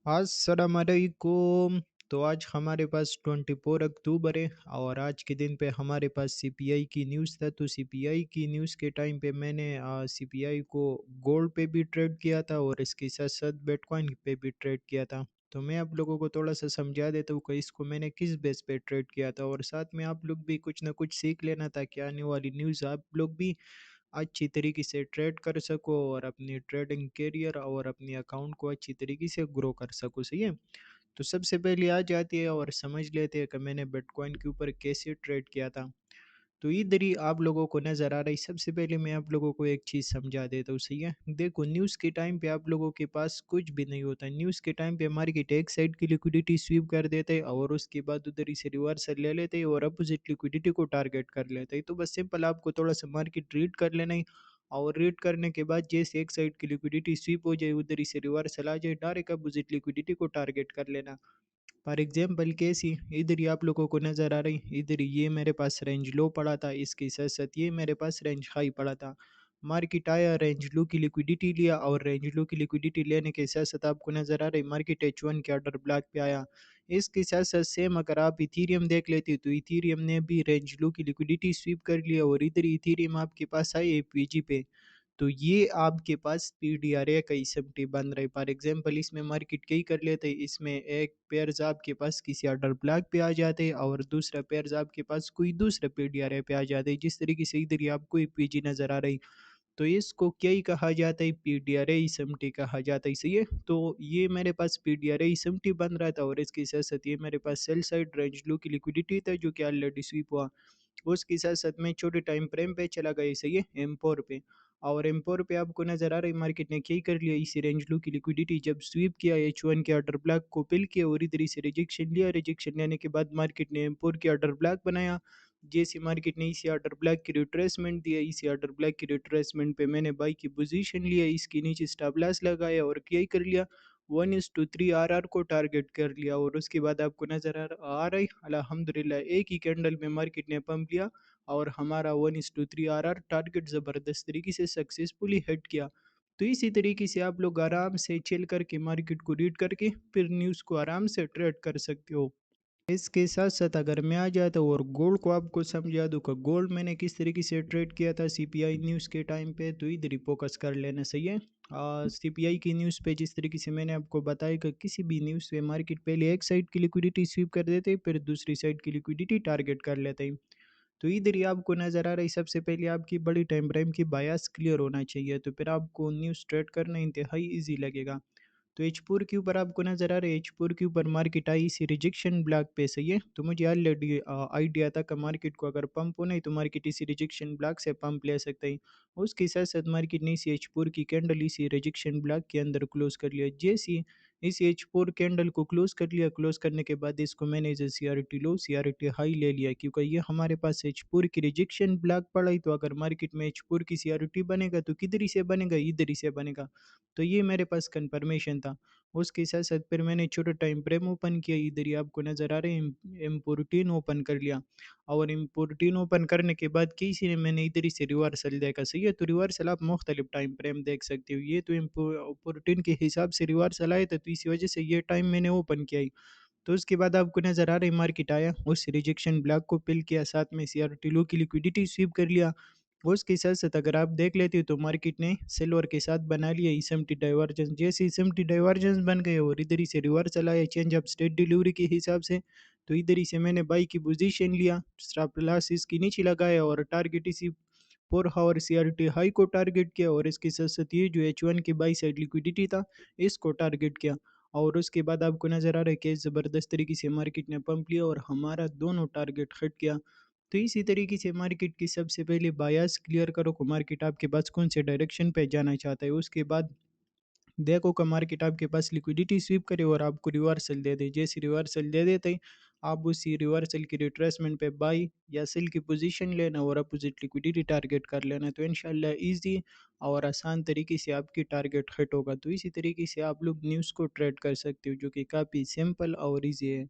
अस्सलाम वालेकुम। तो आज हमारे पास 24 अक्टूबर है और आज के दिन पे हमारे पास सीपीआई की न्यूज़ था। तो सीपीआई की न्यूज़ के टाइम पे मैंने सीपीआई को गोल्ड पे भी ट्रेड किया था और इसके साथ साथ बिटकॉइन पे भी ट्रेड किया था। तो मैं आप लोगों को थोड़ा सा समझा देता हूँ कि इसको मैंने किस बेस पे ट्रेड किया था, और साथ में आप लोग भी कुछ ना कुछ सीख लेना ताकि आने वाली न्यूज़ आप लोग भी अच्छी तरीके से ट्रेड कर सको और अपनी ट्रेडिंग करियर और अपनी अकाउंट को अच्छी तरीके से ग्रो कर सको। सही है। तो सबसे पहले आ जाती है और समझ लेते हैं कि मैंने बिटकॉइन के ऊपर कैसे ट्रेड किया था। तो इधर ही आप लोगों को नज़र आ रही, सबसे पहले मैं आप लोगों को एक चीज़ समझा देता हूँ। सही है। देखो, न्यूज़ के टाइम पे आप लोगों के पास कुछ भी नहीं होता। न्यूज़ के टाइम पे मार्केट एक साइड की लिक्विडिटी स्वीप कर देते हैं और उसके बाद उधर ही से रिवर्सल ले लेते हैं और अपोजिट लिक्विडिटी को टारगेट कर लेते हैं। तो बस सिंपल आपको थोड़ा सा मार्केट रीड कर लेना है और रीड करने के बाद जैसे एक साइड की लिक्विडिटी स्वीप हो जाए उधर ही से रिवर्सल आ जाए, डायरेक्ट अपोजिट लिक्विडिटी को टारगेट कर लेना। फॉर एग्जाम्पल कैसी, इधर ही आप लोगों को नज़र आ रही, इधर ये मेरे पास रेंज लो पड़ा था, इसके साथ साथ ये मेरे पास रेंज हाई पड़ा था। मार्केट आया, रेंज लो की लिक्विडिटी लिया और रेंज लो की लिक्विडिटी लेने के साथ साथ आपको नज़र आ रही मार्केट H1 के ऑर्डर ब्लॉक पे आया। इसके साथ साथ सेम अगर आप इथीरियम देख लेते तो इथीरियम ने भी रेंज लो की लिक्विडिटी स्वीप कर लिया और इधर इथीरियम आपके पास आई है पीजी पे। तो ये आपके पास पीडीआरए का एसएमटी बन रहा है। फॉर एग्जांपल इसमें मार्केट कई कर लेते हैं, इसमें एक पेयर्स आपके पास किसी ऑर्डर ब्लॉक पे आ जाते हैं और दूसरा पेयर्स आपके पास कोई दूसरे पीडीआरए पे आ जाते हैं। जिस तरीके से इधर ही आपको एक पीजी नज़र आ रही, तो इसको क्या ही कहा जाता है, पीडीआरए एसएमटी कहा जाता है। सही है। तो ये मेरे पास पीडीआरए एसएमटी बन रहा था और इसके साथ साथ ये मेरे पास सेल साइड रेंज लो की लिक्विडिटी था जो कि ऑलरेडी स्वीप हुआ। उसके साथ साथ मैं छोटे टाइम फ्रेम पे चला गया, सही है, एम4 पे। और एम4 पे आपको नज़र आ रहा है मार्केट ने क्या कर लिया, इसी रेंज लो की लिक्विडिटी जब स्वीप किया, H1 के ऑर्डर ब्लॉक को फिल किया और इधर से रिजेक्शन लिया। रिजेक्शन लेने के बाद मार्केट ने एम4 के ऑर्डर ब्लॉक बनाया। जैसे मार्केट ने इसी ऑर्डर ब्लॉक की रिट्रेसमेंट दिया, इसी ऑर्डर ब्लॉक की रिट्रेसमेंट पे मैंने बाई की पोजीशन लिया, इसके नीचे स्टॉप लॉस लगाया और क्या कर लिया, 1:3 आरआर को टारगेट कर लिया। और उसके बाद आपको नजर आ रही अल्हम्दुलिल्लाह एक ही कैंडल में मार्केट ने पंप लिया और हमारा 1:3 आरआर टारगेट ज़बरदस्त तरीके से सक्सेसफुली हिट किया। तो इसी तरीके से आप लोग आराम से चिल करके मार्केट को रीड करके फिर न्यूज़ को आराम से ट्रेड कर सकते हो। इसके साथ साथ अगर मैं आ जाता हूँ और गोल्ड को आपको समझा दूँ कि गोल्ड मैंने किस तरीके से ट्रेड किया था सीपीआई न्यूज़ के टाइम पे, तो इधर ही फोकस कर लेना। सही है। सीपीआई की न्यूज़ पे जिस तरीके से मैंने आपको बताया कि किसी भी न्यूज़ पे मार्केट पहले एक साइड की लिक्विडिटी स्वीप कर देते फिर दूसरी साइड की लिक्विडिटी टारगेट कर लेते हैं। तो इधर ही आपको नज़र आ रहा है सबसे पहले आपकी बड़ी टाइम फ्रेम की बायस क्लियर होना चाहिए, तो फिर आपको न्यूज़ ट्रेड करना इंतहाई ईजी लगेगा। तो एच4 के ऊपर आपको नज़र आ रहा है, एच4 के ऊपर मार्केट आई इसी रिजेक्शन ब्लॉक पे। सही है। तो मुझे ऑलरेडी आइडिया था कि मार्केट को अगर पंप होना है तो मार्केट इसी रिजेक्शन ब्लॉक से पंप ले सकता है। उसके साथ साथ मार्केट ने इसी एच4 की कैंडल इसी रिजेक्शन ब्लॉक के अंदर क्लोज कर लिया। जैसे इस H4 कैंडल को क्लोज कर लिया, क्लोज करने के बाद इसको मैंने इसे सीआरटी लो सीआरटी हाई ले लिया, क्योंकि ये हमारे पास H4 की रिजेक्शन ब्लॉक पड़ा है। तो अगर मार्केट में H4 की सीआरटी बनेगा तो किधर ही से बनेगा, इधर ही से बनेगा। तो ये मेरे पास कंफर्मेशन था। उसके साथ साथ फिर मैंने छोटा टाइम फ्रेम ओपन किया, इधर ही आपको नज़र आ रहे हैं M14 ओपन कर लिया। और M14 ओपन करने के बाद किसी ने मैंने इधर ही से रिवर्सल देखा। सही है। तो रिवर्सल आप मुख्तलिफ टाइम फ्रेम देख सकते हो, ये तो M14 के हिसाब से रिवर्सल आए थे तो इसी वजह से ये टाइम मैंने ओपन किया ही। तो उसके बाद आपको नज़र आ रहा है मार्केट आया, उस रिजेक्शन ब्लॉक को फिल किया, साथ में सीआरटी लो की लिक्विडिटी स्वीप कर लिया। उसके साथ साथ अगर आप देख लेते हो तो मार्केट ने सिल्वर के साथ बना लिया इसएमटी डाइवर्जेंस। जैसे इसएमटी डाइवर्जेंस बन गए और इधर ही से रिवर्सल आया चेंज ऑफ स्टेट डिलीवरी के हिसाब से, तो इधर ही से मैंने बाई की पोजीशन लिया, स्टॉप लॉस इसके नीचे लगाया और टारगेट इसी 4 आवर सीआरटी हाई को टारगेट किया और इसके साथ साथ ये जो H1 की बाई साइड लिक्विडिटी था इसको टारगेट किया। और उसके बाद आपको नज़र आ रहा है कि ज़बरदस्त तरीके से मार्केट ने पंप लिया और हमारा दोनों टारगेट हिट किया। तो इसी तरीके से मार्केट की सबसे पहले बायस क्लियर करो कि मार्केट आपके पास कौन से डायरेक्शन पे जाना चाहता है। उसके बाद देखो कि मार्केट आपके पास लिक्विडिटी स्वीप करे और आपको रिवर्सल दे दे। जैसे रिवर्सल दे देते ही आप उसी रिवर्सल की रिट्रेसमेंट पे बाई या सेल की पोजीशन लेना और अपोजिट लिक्विडिटी टारगेट कर लेना। तो इंशाल्लाह इजी और आसान तरीके से आपकी टारगेट हिट होगा। तो इसी तरीके से आप लोग न्यूज़ को ट्रेड कर सकते हो जो कि काफ़ी सिंपल और इजी है।